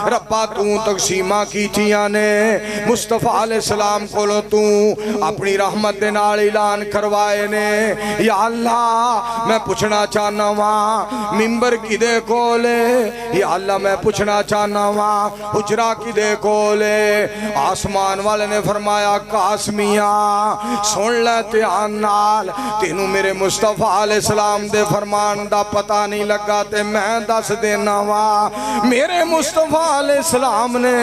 S1: ربا تو تقسیمہ کیتیاں نے مصطفیٰ علیہ السلام کو لو تو اپنی رحمت دے نال اعلان کروائے نے یا اللہ میں پوچھنا چاہنا وہاں منبر کی دے کولے یا اللہ میں پوچھنا چاہنا وہاں حجرہ کی دے کولے آسمان والے نے فرمایا قاسمیاں سن لیتے آنال تینوں میرے مصطفیٰ علیہ السلام دے فرمان دا پتہ نہیں لگا تے میں دس دینا وہاں میرے مصطفیٰ علیہ السلام نے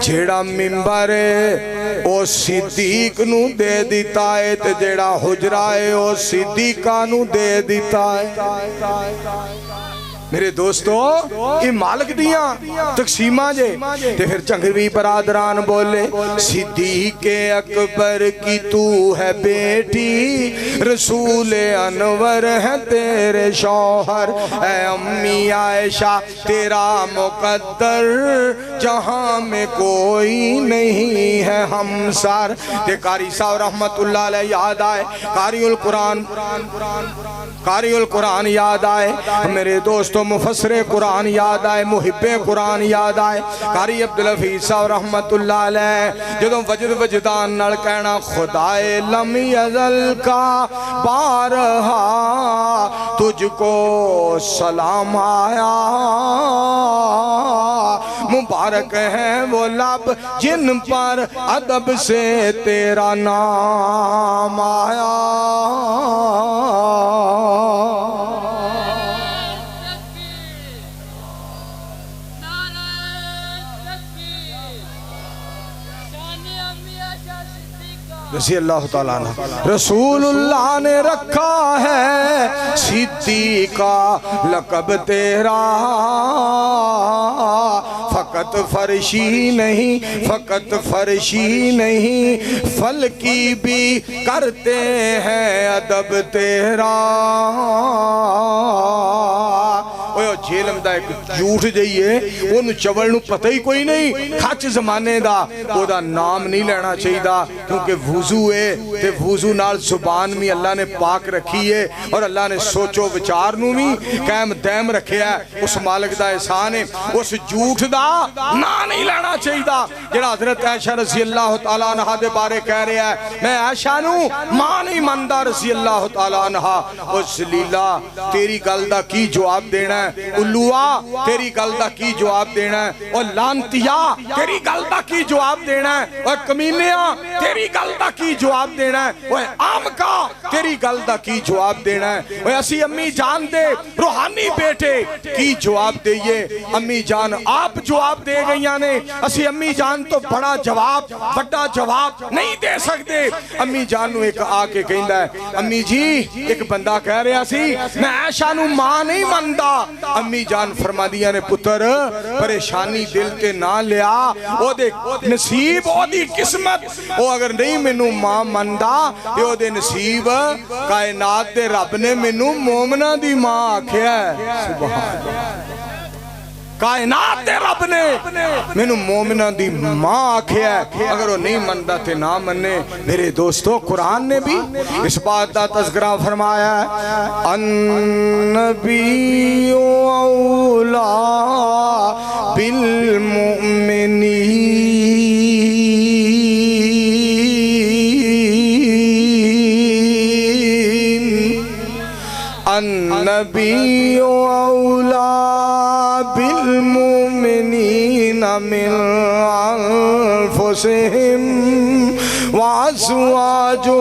S1: جیڑا منبر ہے او صدیق نو دے دیتا ہے تے جیڑا حجرہ ہے او صدیقہ نو دے دیتا ہے میرے دوستو یہ مالک دیاں تقسیمہ جے تے پھر چنگوی برادران بولے صدیق اکبر کی تو ہے بیٹی رسول انور ہے تیرے شوہر اے امی عائشہ تیرا مقدر جہاں میں کوئی نہیں ہے ہمسر تے قاری صاحب رحمت اللہ علیہ یاد آئے قاری القرآن یاد آئے میرے دوستو مفسر قرآن یاد آئے محب قرآن یاد آئے قاری عبدالحفیظ صاحب رحمت اللہ علیہ جدوں وجد وجدان نال کہنا خدائے لم یزل کا بارہا تجھ کو سلام آیا مبارک ہے وہ لب جن پر ادب سے تیرا نام آیا رضی اللہ تعالیٰ عنہ رسول اللہ نے رکھا ہے صدیقہ لقب تیرا فقط فرشی نہیں فلکی بھی کرتے ہیں ادب تیرا جھیلم دا ایک جھوٹ جائیے وہ چول نو پتہ ہی کوئی نہیں کھچ زمانے دا وہ دا نام نہیں لینا چاہیے دا کیونکہ وضو ہے تے وضو نال زبان میں اللہ نے پاک رکھی ہے اور اللہ نے سوچو وچار نو بھی قائم دائم رکھے ہے اس مالک دا احسان ہے اس جھوٹ دا نا نہیں لینا چاہیے دا جڑا حضرت عائشہ رضی اللہ تعالیٰ عنہ دے بارے کہہ رہے ہیں میں عائشہ نو ماں نہیں مندہ رضی اللہ تعالیٰ عنہ اس لیلہ تیری گل دا کی جواب دینا ہے الوہ تیری گل دا کی جواب دینا ہے اور لانتیا تیری گل دا کی جواب دینا ہے اور کمینیاں تیری گل دا کی جواب دینا ہے اور آمکا تیری گل دا کی جواب دینا ہے اور اسی امی جان دے روحانی بیٹے کی جواب دئیے امی جان آپ جواب دے گئیاں نے اسی امی جان تو بڑا جواب بڑا جواب نہیں دے سکتے امی جان نو ایک آکے کہندہ ہے امی جی ایک بندہ کہہ رہا سی میں عائشہ نو ماں نہیں مندہ امی جان فرما دیا نے پتر پریشانی دل تے نہ لیا او دے نصیب او دی قسمت او اگر نہیں منو ماں مندہ او دے نصیب کائنات دے رب نے منو مومنہ دی ماں آکھیا ہے سبحان اللہ کائنات دے رب نے مینو مومنہ دی ماں آکھیا ہے اگر وہ نہیں مندہ تے نہ مننے میرے دوستو قرآن نے بھی اس بات دا تذکرہ فرمایا ہے النبی اولا بالمؤمنین النبی اولا بالمؤمنین من انفسهم وازواجہ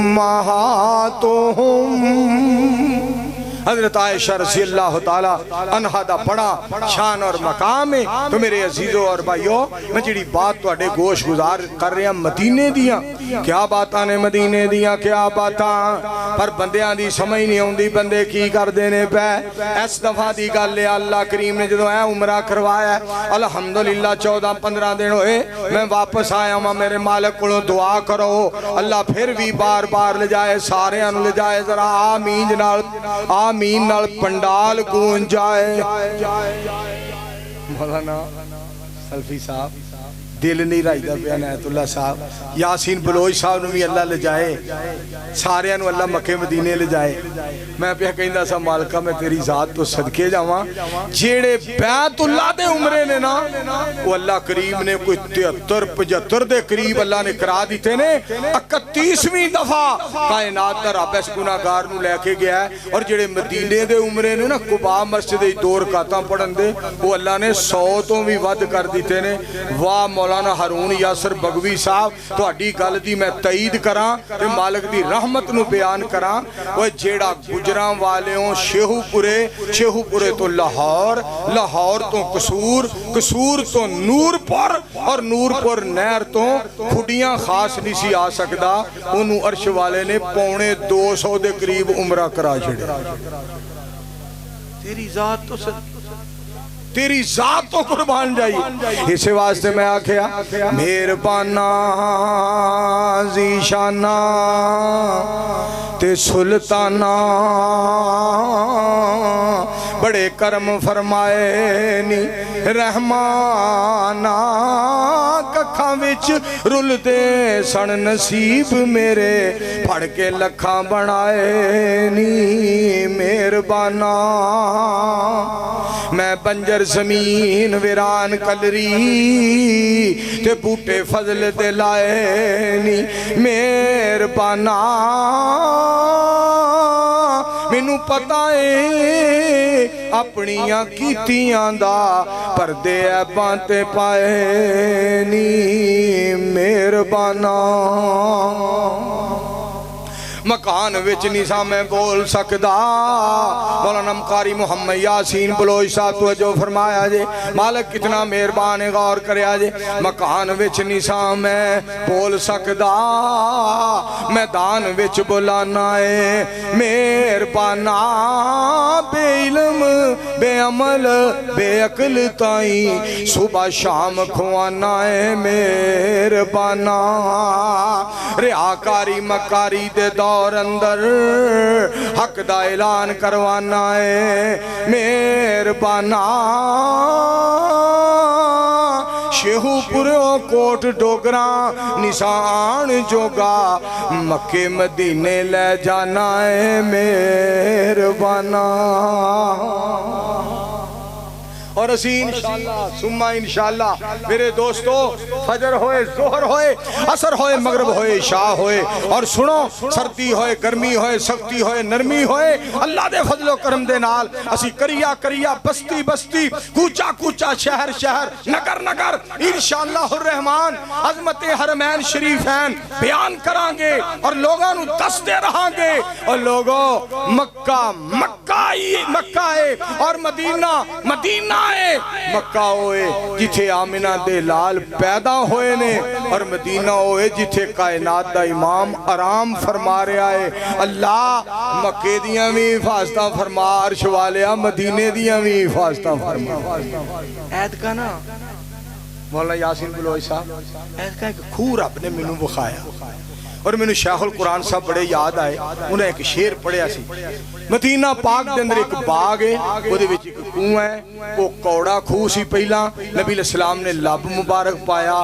S1: امہاتہم حضرت عائشہ رضی اللہ تعالیٰ عنہ دا بڑا شان اور مقام ہے تو میرے عزیزوں اور بھائیوں میں جڑی بات تو اڈے گوش گزار کر رہے ہیں مدینے دیاں کیا باتاں نے مدینے دیاں کیا باتاں پر بندیاں دی سمجھ نہیں ہوندی بندے کی کر دینے پہ اس دفعہ دی گل لے اللہ کریم نے جدو عمرہ کروایا ہے الحمدللہ 14-15 دن ہوئے میں واپس آیا ہوں میرے مالک کو دعا کرو اللہ پھر بھی بار بار لے جائے سارے انو لے جائے ذرا آمین جنال آمین نال پنڈال گون جائے مولانا سلفی صاحب دل نہیں رائی دا پہ عنایت اللہ صاحب یاسین بلوچ صاحب نو بھی اللہ لے جائے سارے انو اللہ مکہ مدینے لے جائے میں پہ کہیں دا سا مالکہ میں تیری ذات تو صدقے جاواں جیڑے بیت اللہ دے عمرے نے نا وہ اللہ کریم نے کوئی 73-75 دے قریب اللہ نے کرا دیتے نے 31ویں دفعہ کائنات دا رب اس گناہگار نو لے کے گیا ہے اور جیڑے مدینے دے عمرے نے نا قباء مسجد 2 رکعتاں پڑھن دے وہ اللہ نے 100 تو بھی ود کر دیتے نے واہ مولانا ہارون یاسر بگوی صاحب تو اڈی گل دی میں تائید کراں تے مالک دی رحمت نو بیان کراں وہ جیڑا گجراں والیوں شیہو پورے تو لاہور تو قصور تو نور پور اور نور پور نہر تو کھڈیاں خاص نہیں سی آ سکدا انہوں عرش والے نے 250 دے قریب عمرہ کرا چھڑے تیری ذات تو قربان جائی اسے واسطے میں آکھیا مہربانہ ذیشانہ تے سلطانہ بڑے کرم فرمائے نی رحمانہ ککھاں وچ رل دے سن نصیب میرے پڑھ کے لکھاں بنائے نی مہربانہ میں بنجر زمین ویران کلری تے بوٹے فضل دے لائے نی مہربانہ مینوں پتہ ہے اپنیاں کیتیاں دا پردے عیباں تے پائے نی مہربانہ مکان وچ نیسا میں بول سکدا مولانا مقاری محمد یاسین بلوچ صاحب توجہ فرمایا جے مالک کتنا مہربان غور کریا جے مکان وچ نیسا میں بول سکدا میدان وچ بلانا ہے مہربانہ بے علم بے عمل بے عقل تائیں صبح شام کھوانا ہے مہربانہ ریاکاری مکاری دے دور دور اندر حق دا اعلان کروانا ہے مہربانا شیہو پورو کوٹ ڈوگراں نشان جوگا مکے مدینے لے جانا ہے مہربانا اور اسی انشاءاللہ ثم انشاءاللہ میرے دوستو فجر ہوئے ظہر ہوئے عصر ہوئے مغرب ہوئے عشاء ہوئے اور سنو سردی ہوئے گرمی ہوئے سختی ہوئے نرمی ہوئے اللہ دے فضل و کرم دے نال اسی کریا کریا بستی بستی کوچا کوچا شہر شہر نگر نگر انشاءاللہ الرحمن عظمت حرمین شریفین بیان کرانگے اور لوگاں نو دستے رہانگے اور لوگوں مکہ ہے اور مدینہ مکہ ہوئے جتھے آمنہ دے لال پیدا ہوئے نے اور مدینہ ہوئے جتھے کائنات دا امام آرام فرما رہا ہے اللہ مکے دیاں بھی حفاظتہ فرما عرش والیا مدینے دیاں بھی حفاظتہ فرما عید کا نا مولانا یاسین بلوئی صاحب عید کا ایک خور اپنے منو بخایا اور میں نے شیخ القرآن صاحب بڑے یاد آئے انہیں ایک شیر پڑھیا سی مدینہ پاک دے اندر ایک باغ ہے وہ دے وچ ایک کنواں ہے وہ کوڑا کھو سی پہلا نبی علیہ السلام نے لب مبارک پایا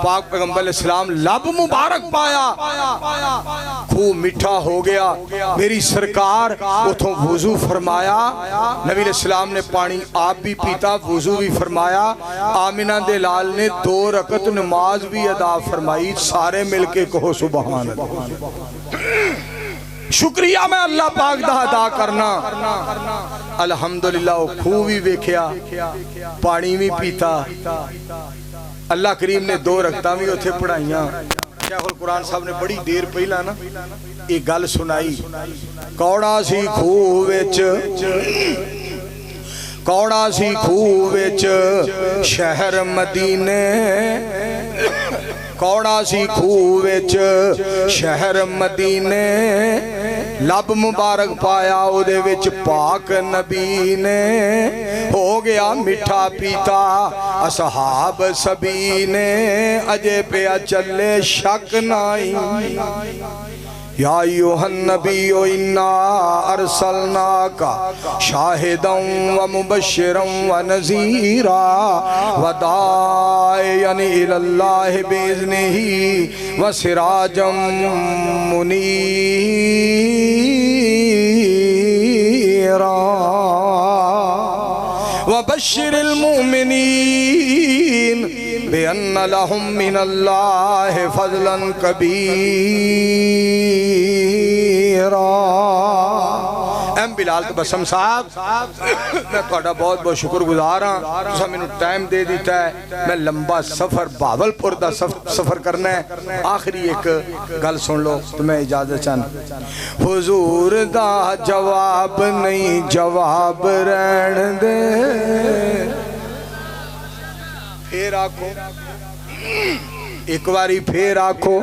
S1: پاک پیغمبر علیہ السلام لب مبارک پایا کھو میٹھا ہو گیا میری سرکار اتھوں وضو فرمایا نبی علیہ السلام نے پانی آپ بھی پیتا وضو بھی فرمایا آمنہ دے لال نے 2 رکعت نماز بھی ادا فرمائی سارے مل کے کہو سبحان شکریہ میں اللہ پاک دا ادا کرنا الحمدللہ کھو بھی بیکھیا پانی بھی پیتا اللہ کریم نے 2 رکعتاں بھی اتھے پڑھائیاں شیخ القرآن صاحب نے بڑی دیر پہلا نا ایک گل سنائی کوڑا سی کھو وچ شہر مدینے کوڑا سی کھو وچ شہر مدینے لب مبارک پایا او دے وچ پاک نبی نے ہو گیا میٹھا پیتا اصحاب سبی نے اجے پیا چلے شک نائی یا ایوہ النبی انا ارسلناکا شاہدا و مبشرا و نذیرا و داعیا الاللہ باذنہ و سراجا منیرا و بشر المؤمنین بأن لهم من اللہ فضلا کبیرا ایم بلال بسم صاحب میں توڑا بہت بہت شکر گزار ہاں تسا میں نے ٹائم دے دیتا ہے میں لمبا سفر باولپور دا سفر کرنا ہے آخری ایک گل سن لو تو میں اجازت چاہنا حضور دا جواب نہیں جواب رہن دے پھر آکھو ایک باری پھر آکھو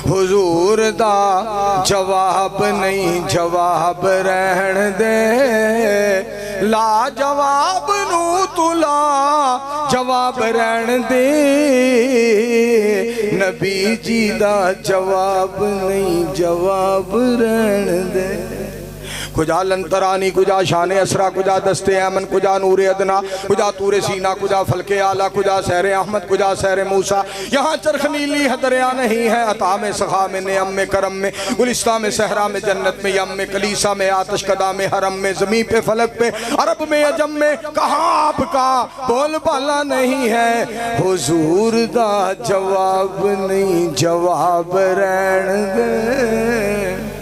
S1: حضور دا جواب نہیں جواب رہن دے لا جواب نو تلا جواب رہن دے نبی جی دا جواب نہیں جواب رہن دے کجا لنترانی کجا شان اسرا کجا دست ایمن کجا نور ادنا کجا تور سینہ کجا فلک اعلیٰ کجا سیر احمد کجا سیر موسیٰ یہاں چرخ نیلی ہے دریا نہیں ہے عطا میں سخا میں نعم میں کرم میں گلستہ میں صحرا میں جنت میں یم میں کلیسا میں آتش کدا میں حرم میں زمین پہ فلک پہ عرب میں عجم میں کہاں آپ کا بول بالا نہیں ہے حضور دا جواب نہیں جواب رہن دے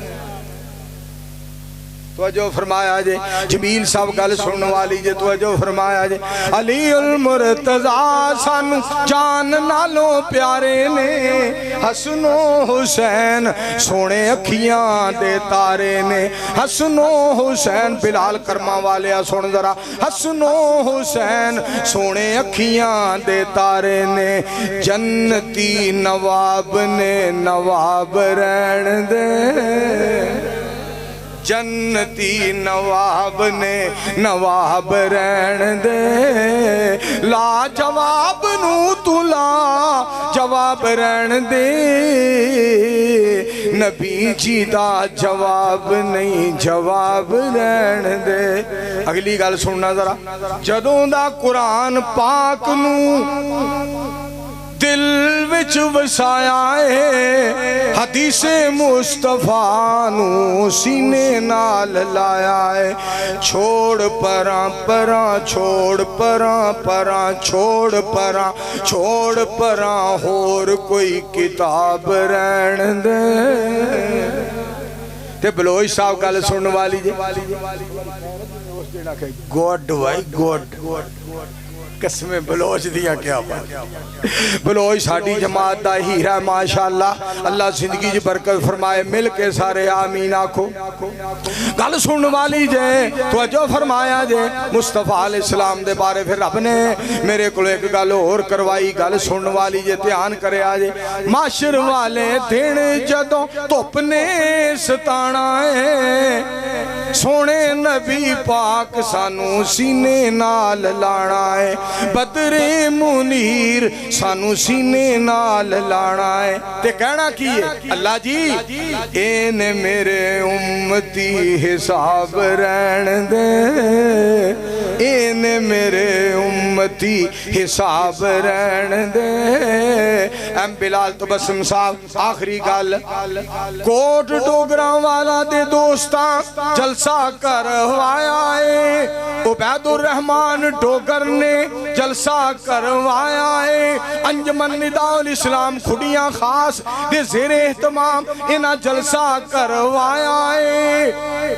S1: توجہ فرمایا جے جمیل صاحب گل سننے والی جے توجہ فرمایا جے علی المرتضیٰ سن جان نالوں پیارے نے حسن و حسین سونے اکھیاں دے تارے نے حسن و حسین بلال کرما والے سن ذرا حسن و حسین سونے اکھیاں دے تارے نے جنتی نواب نے نواب رہن دے جنتی نواب نے نواب رہن دے لا جواب نو تلا جواب رہن دے نبی جی دا جواب نہیں جواب رہن دے اگلی گل سننا ذرا جدوں دا قرآن پاک نو دل وچ وسایا ہے حدیث مصطفیٰ نو سینے نال لایا ہے چھوڑ پراں پراں چھوڑ پراں پراں چھوڑ پراں چھوڑ پراں ہور کوئی کتاب رہن دے تے بلوچ صاحب گل سنن والی جی گوڈ وائی گوڈ قسم بلوچ دیا کیا بات بلوچ ساڑی جماعت دا ہیرہ ہے ماشاءاللہ اللہ زندگی جی برکت فرمائے مل کے سارے آمین آکھو گل سن والی جے توجہ فرمایا جے مصطفیٰ علیہ السلام دے بارے پھر رب نے میرے کو ایک گل اور کروائی گل سن والی جے دھیان کرے آجے معاشر والے دن جدوں توپنے ستانا ہے سونے نبی پاک سانو سینے نال لانا ہے بدر منیر سانو سینے نال لانا ہے تے کہنا کیے اللہ جی این میرے امتی حساب رہن دے این میرے امتی حساب رہن دے ایم بلال تبسم صاحب آخری گل کوٹ ڈوگراں والا دے دوستاں جلسہ کروایا ہے عبید الرحمن ڈوگر نے جلسہ کروایا ہے انجمن نداء الاسلام کھڑیاں خاص دے زیر اہتمام انہا جلسہ کروایا ہے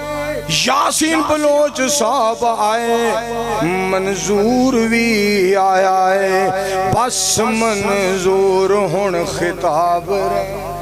S1: یاسین بلوچ صاحب آئے منظور بھی آیا ہے بس منظور ہن خطاب رہے